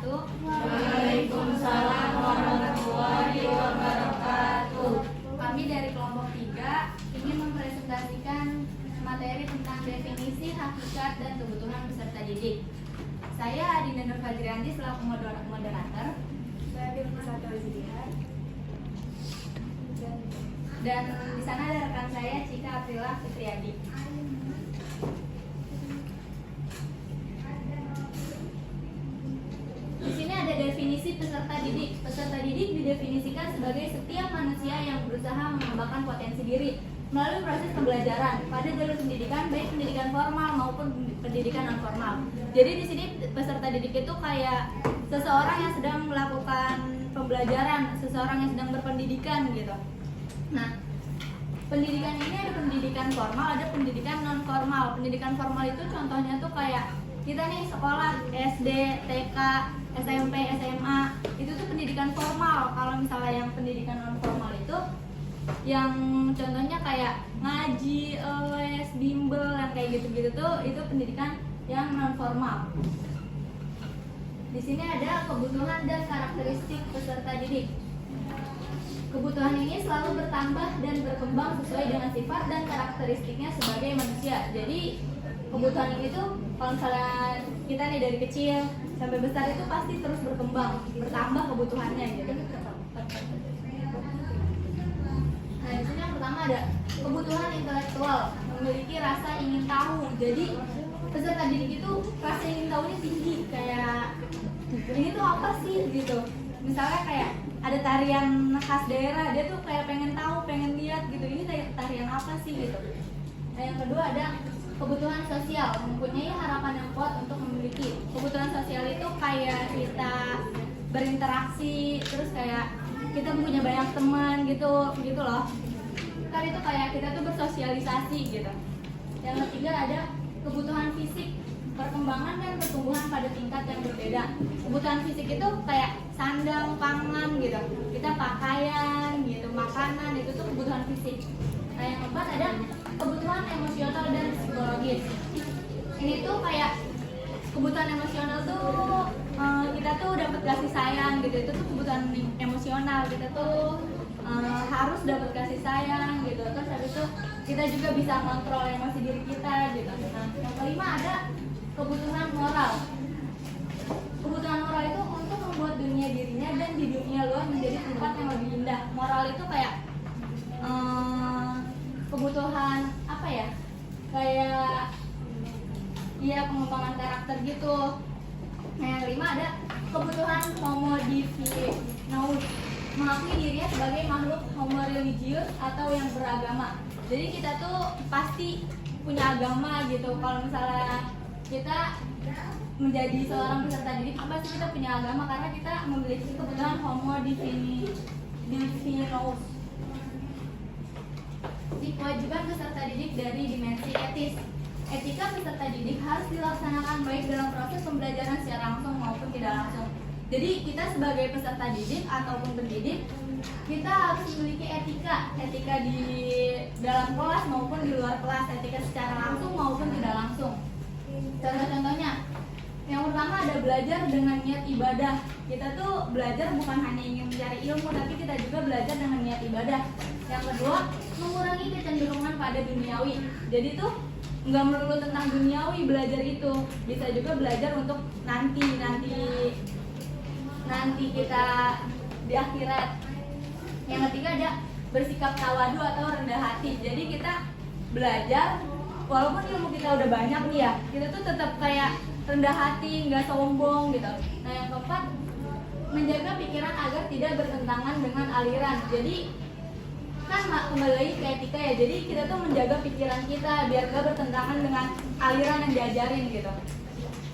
wabarakatuh. Waalaikumsalam warahmatullahi wabarakatuh. Kami dari kelompok 3 ingin mempresentasikan materi tentang definisi, hakikat, dan kebutuhan peserta didik. Saya Adinda Nur Fajrianti selaku moderator. Saya Firmasata Zidiar. Dan di sana ada rekan saya Cika Aprila Fitriadi. Di sini ada definisi peserta didik. Peserta didik didefinisikan sebagai setiap manusia yang berusaha mengembangkan potensi diri melalui proses pembelajaran pada jalur pendidikan, baik pendidikan formal maupun pendidikan non formal. Jadi di sini peserta didik itu kayak seseorang yang sedang melakukan pembelajaran, seseorang yang sedang berpendidikan gitu. Nah, pendidikan ini ada pendidikan formal, ada pendidikan non formal. Pendidikan formal itu contohnya tuh kayak kita nih sekolah SD, TK, SMP, SMA, itu tuh pendidikan formal. Kalau misalnya yang pendidikan non formal itu yang contohnya kayak ngaji, les, bimbel, yang kayak gitu-gitu tuh itu pendidikan yang non formal. Di sini ada kebutuhan dan karakteristik peserta didik. Kebutuhan ini selalu bertambah dan berkembang sesuai dengan sifat dan karakteristiknya sebagai manusia. Jadi kebutuhan ini tuh kalau misalnya kita nih dari kecil sampai besar itu pasti terus berkembang, bertambah kebutuhannya gitu. Nah, di sini yang pertama ada kebutuhan intelektual, memiliki rasa ingin tahu. Jadi peserta didik itu rasa ingin tahunya tinggi, kayak ini tuh apa sih gitu. Misalnya kayak ada tarian khas daerah, dia tuh kayak pengen tahu, pengen lihat gitu, ini tarian apa sih gitu. Nah, yang kedua ada kebutuhan sosial, mempunyai harapan yang kuat untuk memiliki. Kebutuhan sosial itu kayak kita berinteraksi, terus kayak kita punya banyak teman gitu loh. Kan itu kayak kita tuh bersosialisasi gitu. Yang ketiga ada kebutuhan fisik, perkembangan dan pertumbuhan pada tingkat yang berbeda. Kebutuhan fisik itu kayak sandang, pangan gitu, kita pakaian gitu, makanan, itu tuh kebutuhan fisik. Nah, yang keempat ada kebutuhan emosional dan psikologis. Ini tuh kayak kebutuhan emosional tuh kita tuh dapat kasih sayang gitu, itu tuh kebutuhan emosional. Kita tuh harus dapat kasih sayang gitu. Terus habis itu kita juga bisa kontrol emosi diri kita gitu. Nah, yang kelima ada kebutuhan moral. Kebutuhan moral itu untuk membuat dunia dirinya dan di dunia luar menjadi tempat yang lebih indah. Moral itu kayak kebutuhan apa ya? Kayak pengembangan karakter gitu. Nah, yang kelima ada kebutuhan homo divinaus, mengakui dirinya sebagai makhluk homo religius atau yang beragama. Jadi kita tuh pasti punya agama gitu. Kalau misalnya kita menjadi seorang peserta didik, pasti kita punya agama karena kita memiliki kebutuhan homo divinaus. Kewajiban peserta didik dari dimensi etis. Etika peserta didik harus dilaksanakan baik dalam proses pembelajaran secara langsung maupun tidak langsung. Jadi kita sebagai peserta didik ataupun pendidik, kita harus memiliki etika di dalam kelas maupun di luar kelas, etika secara langsung maupun tidak langsung. Contoh-contohnya, yang pertama ada belajar dengan niat ibadah. Kita tuh belajar bukan hanya ingin mencari ilmu, tapi kita juga belajar dengan niat ibadah. Yang kedua, mengurangi kecenderungan pada duniawi. Jadi tuh nggak melulu tentang duniawi belajar itu, bisa juga belajar untuk nanti kita di akhirat. Yang ketiga ada bersikap tawadu atau rendah hati. Jadi kita belajar walaupun ilmu kita udah banyak nih ya, kita tuh tetap kayak rendah hati, nggak sombong gitu. Nah, yang keempat, menjaga pikiran agar tidak bertentangan dengan aliran. Jadi kan kembali lagi ke etika ya, jadi kita tuh menjaga pikiran kita biar gak bertentangan dengan aliran yang diajarin gitu.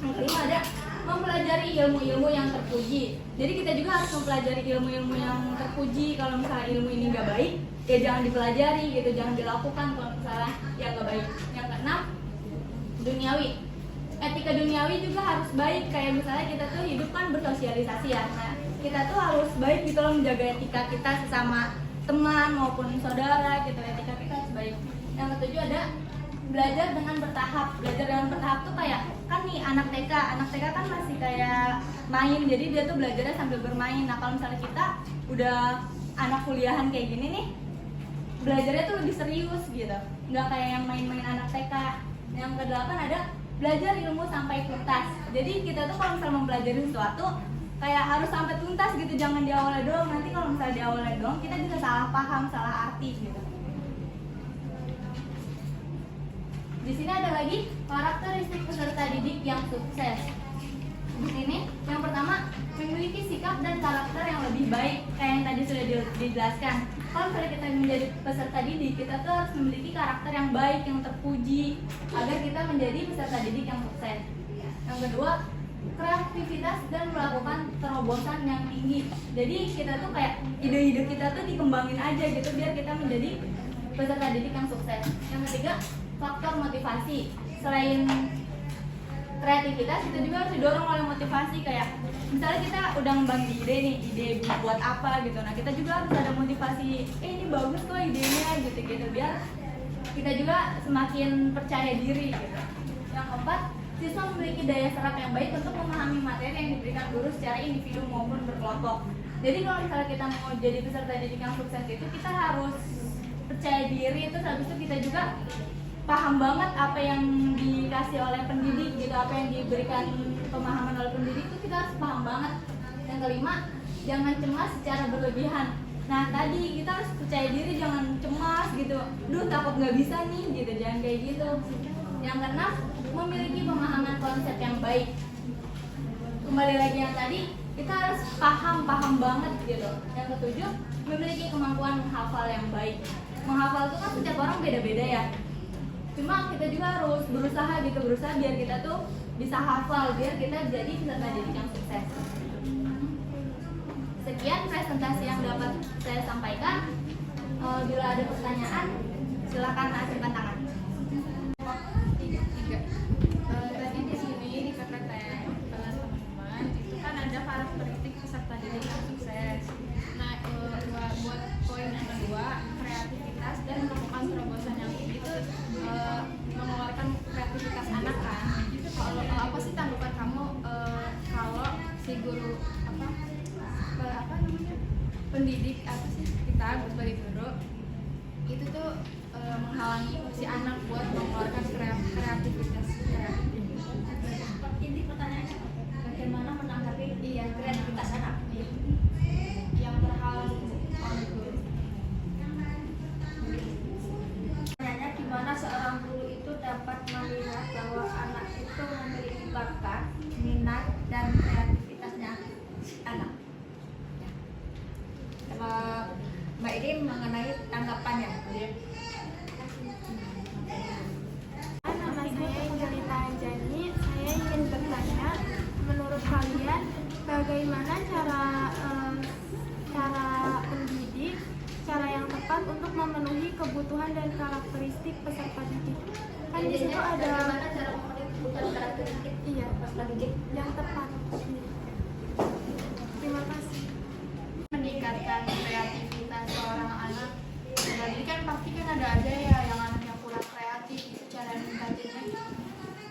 Yang kelima ada mempelajari ilmu-ilmu yang terpuji. Jadi kita juga harus mempelajari ilmu-ilmu yang terpuji. Kalau misalnya ilmu ini gak baik, ya jangan dipelajari gitu, jangan dilakukan kalau misalnya yang gak baik. Yang keenam, duniawi. Etika duniawi juga harus baik, kayak misalnya kita tuh hidup kan bersosialisasi ya. Nah, kita tuh harus baik gitu loh, menjaga etika kita sesama teman maupun saudara gitu, etika kita harus baik. Yang ketujuh ada belajar dengan bertahap. Belajar dengan bertahap tuh kayak kan nih anak TK kan masih kayak main, jadi dia tuh belajarnya sambil bermain. Nah kalau misalnya kita udah anak kuliahan kayak gini nih, belajarnya tuh lebih serius gitu, nggak kayak yang main-main anak TK. Yang kedelapan ada belajar ilmu sampai tuntas. Jadi kita tuh kalau misalnya mempelajari sesuatu kayak harus sampai tuntas gitu, jangan di awalnya doang. Nanti kalau misalnya di awalnya doang kita bisa salah paham, salah arti gitu. Di sini ada lagi karakteristik peserta didik yang sukses. Di sini yang pertama, memiliki sikap dan karakter yang lebih baik, kayak yang tadi sudah dijelaskan. Kalau misalnya kita menjadi peserta didik, kita tuh harus memiliki karakter yang baik, yang terpuji, agar kita menjadi peserta didik yang sukses. Yang kedua, kreativitas dan melakukan terobosan yang tinggi. Jadi kita tuh kayak ide-ide kita tuh dikembangin aja gitu, biar kita menjadi peserta didik yang sukses. Yang ketiga, faktor motivasi. Selain kreativitas, kita juga harus didorong oleh motivasi. Kayak misalnya kita udah ngembangin ide nih, ide buat apa gitu. Nah kita juga harus ada motivasi, ini bagus kok idenya gitu biar kita juga semakin percaya diri gitu. Yang keempat, siswa memiliki daya serap yang baik untuk memahami materi yang diberikan guru secara individu maupun berkelompok. Jadi kalau misalnya kita mau jadi peserta didik yang sukses itu, kita harus percaya diri. Terus habis itu kita juga paham banget apa yang dikasih oleh pendidik gitu, apa yang diberikan pemahaman oleh pendidik itu kita harus paham banget. Yang kelima, jangan cemas secara berlebihan. Nah tadi kita harus percaya diri, jangan cemas gitu, duh takut nggak bisa nih gitu, jangan kayak gitu. Yang keenam, memiliki pemahaman konsep yang baik. Kembali lagi yang tadi, kita harus paham banget gitu. Yang ketujuh, memiliki kemampuan menghafal yang baik. Menghafal itu kan setiap orang beda-beda ya, cuma kita juga harus berusaha biar kita tuh bisa hafal, biar kita jadi peserta didik yang sukses. Sekian presentasi yang dapat saya sampaikan. Bila ada pertanyaan, silakan acungkan tangan. Tadi di sini di PPT teman-teman itu kan ada karakteristik peserta didik yang sukses. Nah buat poin yang kedua, kreativitas dan melakukan terobosan yang tinggi itu mengeluarkan kreativitas anak kan. Kalau apa sih tanggapan kamu kalau si guru apa namanya pendidik apa sih kita sebagai guru itu tuh menghalangi si anak buat mengeluarkan kreativitas. Ini pertanyaannya bagaimana menanggapi kreativitas anak Yang terhalang oleh guru. Pertanyaannya gimana seorang guru itu dapat melihat bahwa anak itu memiliki bakat, minat, dan kreativitasnya anak. Kalau Mbak ini mengenai tanggapannya. Nama saya Angelita Anjani. Saya ingin bertanya, menurut kalian bagaimana cara pendidik, cara yang tepat untuk memenuhi kebutuhan dan karakteristik peserta didik? Kan di situ ada Bagaimana cara memenuhi kebutuhan karakteristik peserta didik yang tepat. Terima kasih. Meningkatkan kreativitas seorang anak. Jadi kan pasti kan ada aja ya yang anaknya kurang kreatif, itu cara meningkatkannya.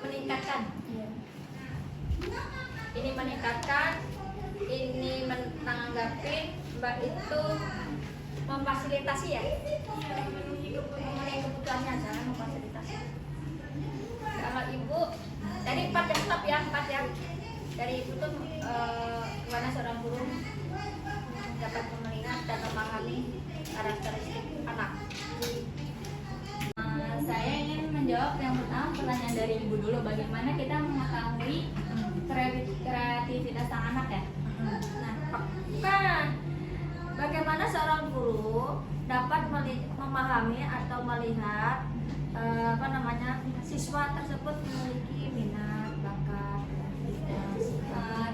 meningkatkan. Iya. Ini meningkatkan, ini menanggapi, Mbak itu memfasilitasi ya, memenuhi kebutuhannya, jangan memfasilitasi. Kalau ibu dari 4 yang stop ya, 4 ya. Dari ibu tuh gimana seorang guru dapat melihat dan memahami karakteristik anak. Saya ingin menjawab yang pertama, pertanyaan dari ibu dulu, bagaimana kita mengetahui kreativitas sang anak ya? Nah, bukan. Bagaimana seorang guru dapat memahami atau melihat siswa tersebut memiliki minat, bakat, kreativitas.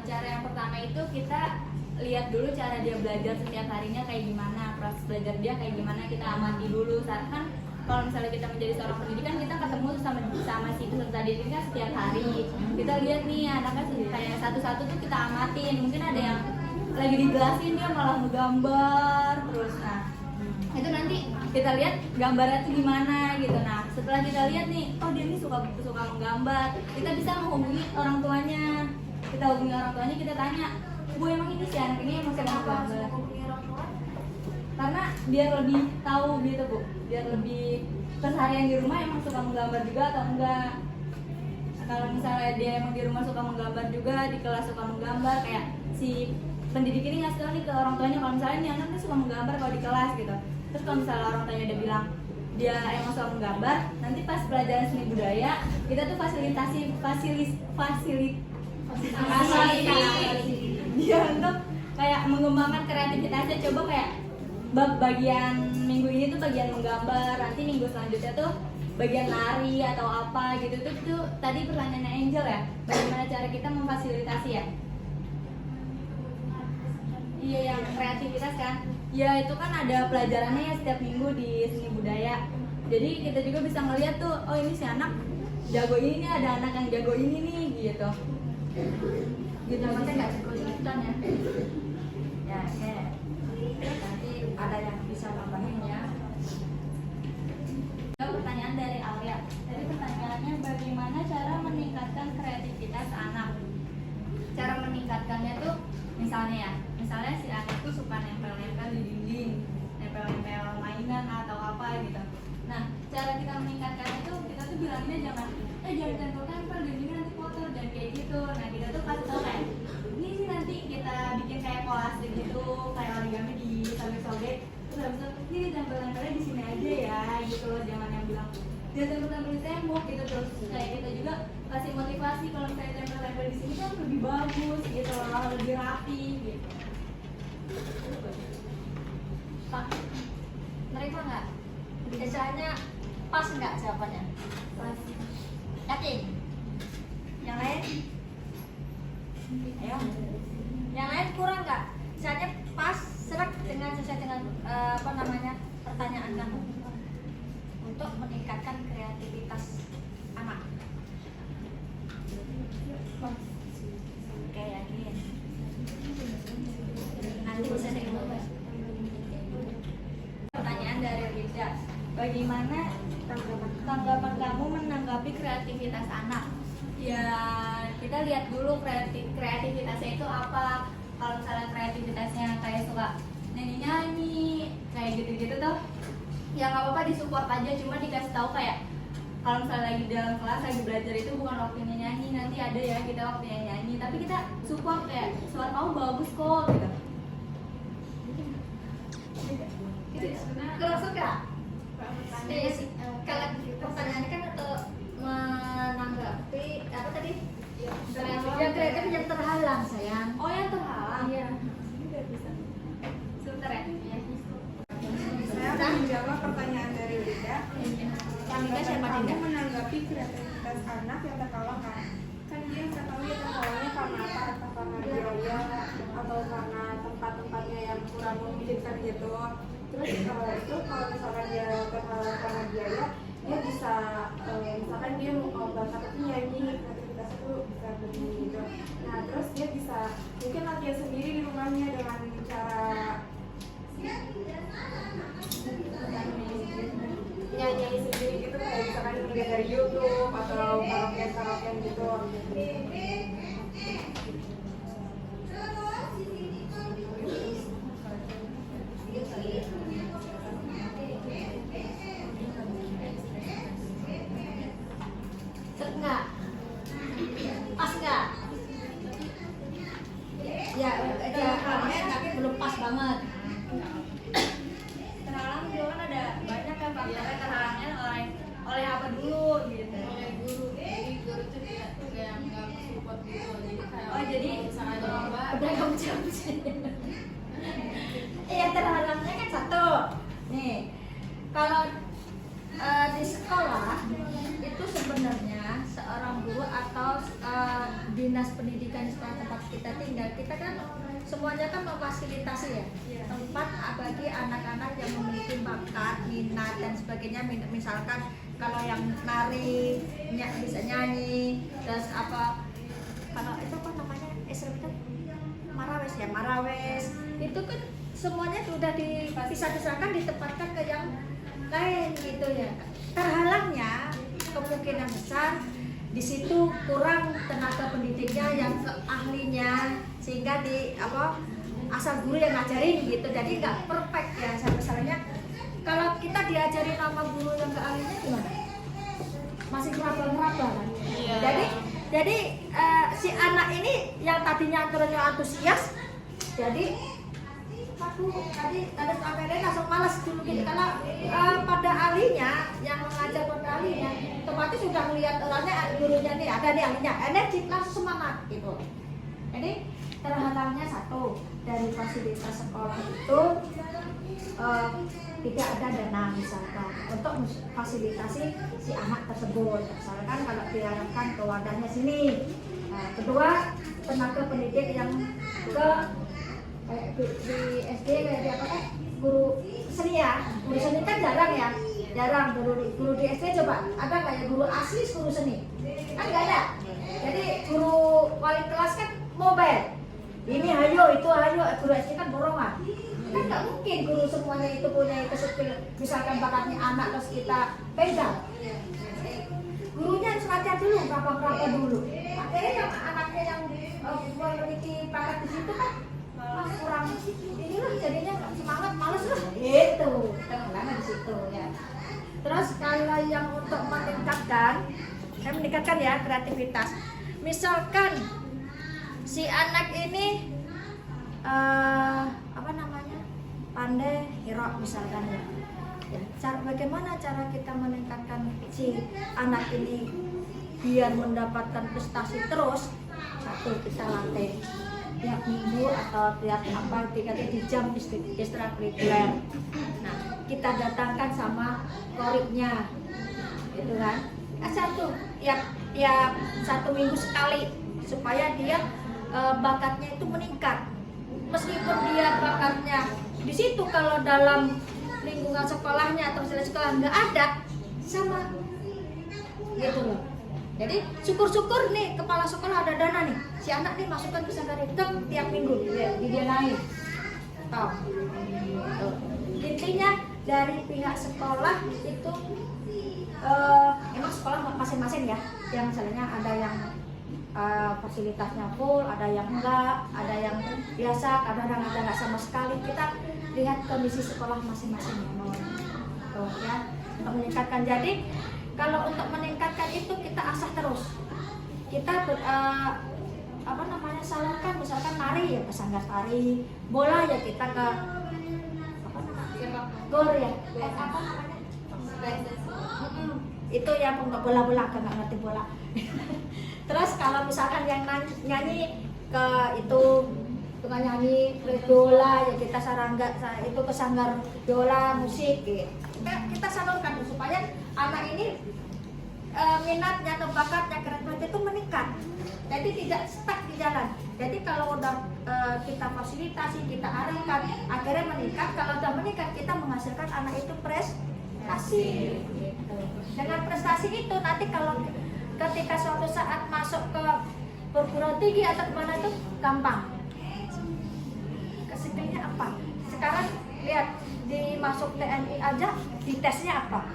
Cara yang pertama itu kita lihat dulu cara dia belajar setiap harinya kayak gimana, proses belajar dia kayak gimana, kita amati dulu. Saat kan kalau misalnya kita menjadi seorang pendidik kan kita ketemu sama si peserta didik kan setiap hari. Kita lihat nih anaknya kayak satu-satu tuh kita amatin. Mungkin ada yang lagi dijelasin dia malah menggambar terus. Nah, itu nanti kita lihat gambarnya tuh gimana gitu. Nah, setelah kita lihat nih, oh dia ini suka menggambar, kita bisa menghubungi orang tuanya. kita hubungi orang tuanya, kita tanya, Bu emang ini si anak ini emang suka menggambar? Karena biar lebih tahu gitu Bu, biar lebih keseharian di rumah emang suka menggambar juga atau enggak. Nah, kalau misalnya dia emang di rumah suka menggambar juga, di kelas suka menggambar, kayak si pendidik ini ngasih tahu nih ke orang tuanya kalau misalnya nih anaknya suka menggambar kalau di kelas gitu. Terus kalau misalnya orang tuanya udah bilang dia emang suka menggambar, nanti pas pelajaran seni budaya kita tuh fasilitasi dia untuk kayak mengembangkan kreativitasnya. Coba kayak bagian minggu ini tuh bagian menggambar, nanti minggu selanjutnya tuh bagian nari atau apa gitu. Tuh tadi pertanyaannya Angel ya, bagaimana cara kita memfasilitasi ya? Iya, yang kreativitas kan. Ya itu kan ada pelajarannya ya setiap minggu di seni budaya. Jadi kita juga bisa ngeliat tuh, oh ini si anak jago ini nih, ada anak yang jago ini nih gitu. Gitu maksudnya nggak ikut-ikutan ya. Ya, kayak nanti ada yang bisa nambahin ya. Pertanyaan dari Alia. Jadi pertanyaannya bagaimana cara meningkatkan kreativitas anak? Cara meningkatkannya tuh misalnya si anak tuh suka nempel-nempel di dinding, nempel-nempel mainan atau apa gitu. Nah, cara kita meningkatkannya tuh kita tuh bilangnya jangan tempel-tempel dindingnya nanti kotor dan kayak gitu. Nah, kita tuh kasih tau kayak ini sih nanti kita bikin kayak kolase gitu, kayak origami di sobek-sobek. Terus habis itu ini tempel-tempelnya di sini aja ya gitu loh, jangan yang bilang dia tempel-tempel di tembok gitu. Terus kayak kita juga kasih motivasi kalau misalnya tempel-tempel di sini kan lebih bagus gitu loh, lebih rapi gitu. Pak, nerima nggak? Biasanya pas nggak jawabannya? Pas. Yakin? Yang lain? Ayo. Yang lain kurang nggak? Misalnya pas serak sesuai dengan pertanyaan kamu untuk meningkatkan kreativitas anak. Oke, yakin. Nanti bisa saya Pertanyaan dari Rida, bagaimana tanggapan kamu menanggapi kreativitas anak? Ya kita lihat dulu kreativitasnya itu apa. Kalau misalnya kreativitasnya kayak suka nyanyi-nyanyi kayak gitu-gitu tuh ya nggak apa-apa, disupport aja. Cuma dikasih tahu kayak kalau misalnya lagi dalam kelas lagi belajar itu bukan waktunya nyanyi, nanti ada ya kita waktunya nyanyi, tapi kita support kayak suara kamu bagus kok gitu. kalau suka. Kalau pertanyaannya kan menanggapi apa tadi? Yang kreatif yang terhalang sayang. Oh yang terhalang. Iya. Sebentar ya. Saya akan menjawab pertanyaan dari Rida. Kamu menanggapi kreativitas anak yang terhalang kan dia nggak tahu ya terhalangnya karena apa, atau karena biaya atau karena tempat-tempatnya yang kurang memungkinkan gitu. Terus itu kalau misalkan dia terhalang karena biaya, dia bisa misalkan dia mau bakat itu nyanyi, kreativitas itu bisa begini gitu. Nah terus dia bisa mungkin latihan sendiri di rumahnya dengan cara nyanyi sendiri gitu, kayak misalkan lihat dari YouTube atau karaokean gitu. Enggak. Pas enggak? Ya, tapi belum pas banget. Terhalang juga kan ada banyak kan faktornya terhalangnya oleh apa dulu gitu. Oleh guru, jadi guru tuh kayak nggak support gitu, jadi kayak Oh, jadi misalnya ada lomba Udah kamu jawab sih. Yang terhalangnya kan satu. Nih, kalau di sekolah itu sebenarnya seorang guru atau dinas pendidikan di sekolah tempat kita tinggal, kita kan semuanya kan memfasilitasi ya tempat bagi anak-anak yang memiliki bakat, minat dan sebagainya. Misalkan kalau yang nari, bisa nyanyi, terus apa kalau itu apa namanya itu marawes ya, marawes itu kan semuanya sudah dipisah-pisahkan, ditempatkan ke yang lain gitu ya. Terhalangnya kemungkinan besar di situ kurang tenaga pendidiknya yang ahlinya, sehingga asal guru yang ngajarin gitu, jadi nggak perfect ya. Misalnya kalau kita diajarin sama guru yang nggak ahlinya gimana? Masih meraba-meraba kan? Iya. Jadi si anak ini yang tadinya aturannya antusias, jadi tadi ada sampai langsung malas dulu gitu, karena pada ahlinya yang mengajar pada ahlinya otomatis sudah melihat orangnya, gurunya nih ada nih ahlinya, energi langsung semangat gitu. Jadi terhalangnya satu, dari fasilitas sekolah itu tidak ada dana misalkan untuk fasilitasi si anak tersebut. Misalkan kalau diarahkan ke wadahnya sini. Nah, kedua, tenaga pendidik yang di SD kayak di apa kan, guru seni ya, guru seni kan jarang guru di SD. Coba ada nggak ya guru asli guru seni? Kan nggak ada. Jadi guru wali kelas kan mobile, ini hayo itu hayo, guru SD kan borongan. Kan nggak mungkin guru semuanya itu punya kesepil, misalkan bakatnya anak terus kita pegang. Gurunya harus latihan dulu, berapa dulu. Akhirnya yang anaknya yang memiliki bakat di situ kan kurang inilah, jadinya semangat, males lah gitu. Kita di situ ya. Terus kalau yang untuk meningkatkan ya kreativitas, misalkan si anak ini pandai hirok misalkan ya. Bagaimana cara kita meningkatkan si anak ini biar mendapatkan prestasi terus? Satu, kita latih tiap minggu atau tiap di jam ekstrakurikuler. Nah, kita datangkan sama koripnya, gitu kan? Satu, ya 1 minggu sekali, supaya dia bakatnya itu meningkat. Meskipun dia bakatnya di situ, kalau dalam lingkungan sekolahnya atau sekolah nggak ada, sama gitu loh. Jadi syukur-syukur nih kepala sekolah ada dana nih, si anak nih masukkan ke sanggar hitam tiap minggu dia naik. Intinya dari pihak sekolah itu emang sekolah masing-masing ya, yang misalnya ada yang fasilitasnya full, ada yang enggak, ada yang biasa, kadang-kadang ada nggak sama sekali. Kita lihat kondisi sekolah masing-masing ya, untuk meningkatkan. Jadi kalau untuk meningkatkan itu kita asah terus. Kita salurkan, misalkan tari ya ke sanggar tari, bola ya kita ke gor ya, itu ya untuk bola-bola, kan nggak ngerti bola. Terus kalau misalkan yang nyanyi ke itu tukang nyanyi biola ya kita itu ke sanggar biola musik gitu. Kita salurkan supaya anak ini minatnya atau bakatnya, kreativitas itu meningkat. Jadi tidak stuck di jalan. Jadi kalau udah kita fasilitasi, kita arahkan, akhirnya meningkat. Kalau udah meningkat, kita menghasilkan anak itu prestasi. Gitu. Dengan prestasi itu nanti kalau ketika suatu saat masuk ke perguruan tinggi atau kemana itu gampang. Kesikilnya apa? Sekarang lihat di masuk TNI aja, di tesnya apa?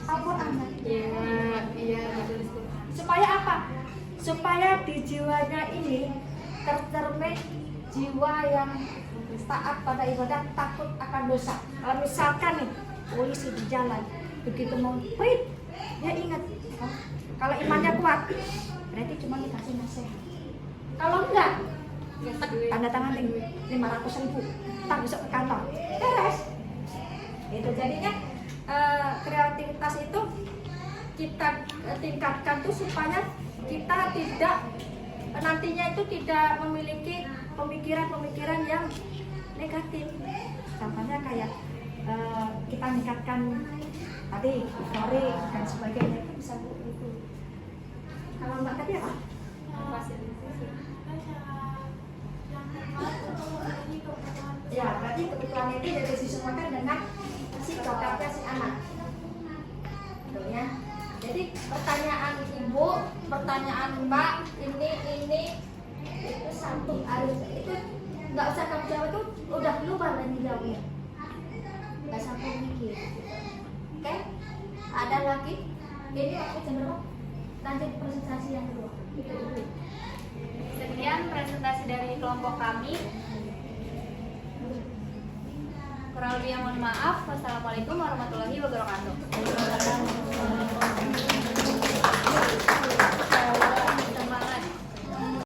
Al-Quran. Iya. Supaya apa? Supaya di jiwanya ini tercermin jiwa yang taat pada ibadah, takut akan dosa. Kalau misalkan nih polisi di jalan begitu mau wait, dia ingat kalau imannya kuat, berarti cuma dikasih nasihat. Kalau enggak, ya tanda tangan 500.000, tak besok ke kantor, beres. Itu jadinya kreativitas itu kita tingkatkan tuh supaya kita tidak nantinya itu tidak memiliki pemikiran-pemikiran yang negatif. Contohnya kayak kita meningkatkan tadi motorik dan sebagainya, itu bisa itu. Kalau Mbak tadi apa? Ya, berarti kebutuhan ini jadi disesuaikan dengan si bakatnya si anak. Betul ya. Jadi pertanyaan Ibu, pertanyaan Mbak, ini itu satu harus itu nggak usah kamu jawab, itu udah keluar dari jawabnya. Nggak sampai mikir. Oke? Ada lagi? Ini waktu jam berapa? lanjut presentasi yang kedua. Sekian presentasi dari kelompok kami. Kurang lebihnya mohon maaf. Wassalamualaikum warahmatullahi wabarakatuh.